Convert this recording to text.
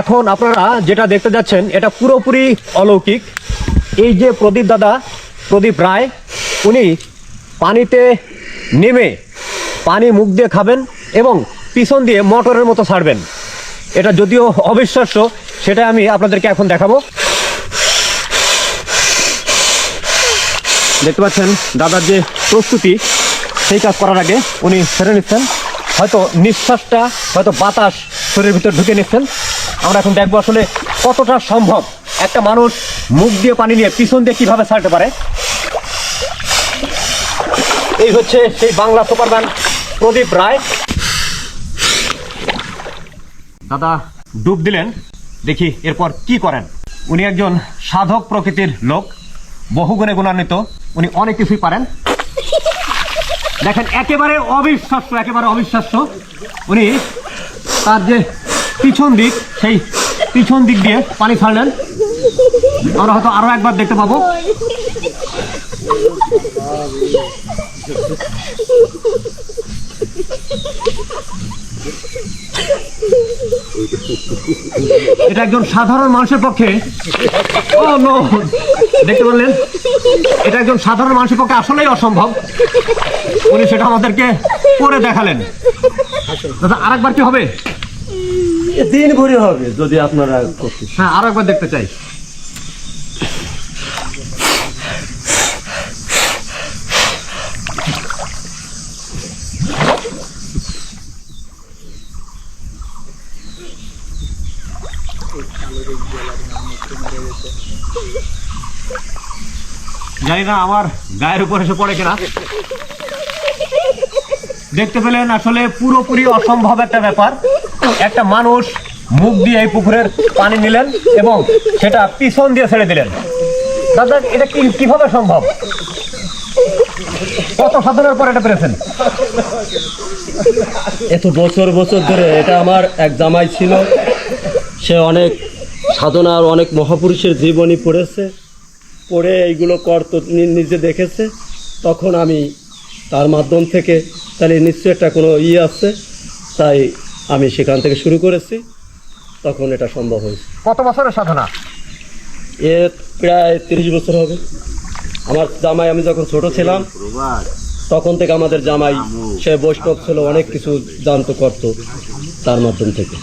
এখন আপনারা যেটা দেখতে যাচ্ছেন এটা পুরোপুরি অলৌকিক। এই যে প্রদীপ রায়, উনি পানিতে নেমে পানি মুখ দিয়ে খাবেন এবং পিছন দিয়ে মোটরের মতো ছাড়বেন। এটা যদিও অবিশ্বাস্য, সেটা আমি আপনাদেরকে এখন দেখাবো। দেখতে পাচ্ছেন দাদার যে প্রস্তুতি, সেই কাজ করার আগে উনি ছেড়ে নিচ্ছেন, হয়তো নিঃশ্বাসটা, হয়তো বাতাস শরীরের ভিতর ঢুকে নিচ্ছেন। আমরা এখন দেখবো আসলে কতটা সম্ভব একটা মানুষ মুখ দিয়ে পানি নিয়ে পিছন দিয়ে কিভাবে ছাড়তে পারে। এই হচ্ছে সেই বাংলা সুপারম্যান প্রদীপ রায়। দাদা ডুব দিলেন, দেখি এরপর কি করেন। উনি একজন সাধক প্রকৃতির লোক, বহুগুণে গুণান্বিত, উনি অনেক কিছুই পারেন। দেখেন একেবারে অবিশ্বাস্য। উনি তার যে পিছন দিক, সেই পিছন দিক দিয়ে পানি ছাড়লেন। আমরা হয়তো আরো একবার দেখতে পাবো। এটা একজন সাধারণ মানুষের পক্ষে, দেখতে পারলেন, এটা একজন সাধারণ মানুষের পক্ষে আসলেই অসম্ভব। উনি সেটা আমাদেরকে করে দেখালেন। দাদা আরেকবার কি হবে? দিন ভরে হবে যদি আপনারা করতে। হ্যাঁ, আরো একবার দেখতে চাই। জানি না আমার গায়ের উপর এসে পড়ে কিনা। দেখতে পেলেন আসলে পুরোপুরি অসম্ভব একটা ব্যাপার। একটা মানুষ মুখ দিয়ে এই পুকুরের পানি নিলেন এবং সেটা পিছন দিয়ে ছেড়ে দিলেন। দাদা এটা কিভাবে সম্ভব? কত সাধনার পর এটা পেরেছেন? এত বছর ধরে এটা আমার এক জামাই ছিল, সে অনেক সাধনার অনেক মহাপুরুষের জীবনী পড়ে এইগুলো করতো, নিজে দেখেছে। তখন আমি তার মাধ্যম থেকে তাহলে নিশ্চয়ই একটা কোনো আছে, তাই আমি সেখান থেকে শুরু করেছি। তখন এটা সম্ভব হয়েছে। কত বছরের সাধনা? এ প্রায় 30 বছর হবে। আমার জামাই, আমি যখন ছোট ছিলাম তখন থেকে আমাদের জামাই, সে বৈষ্ণব ছিল, অনেক কিছু জানতো, করতো তার মাধ্যম থেকে।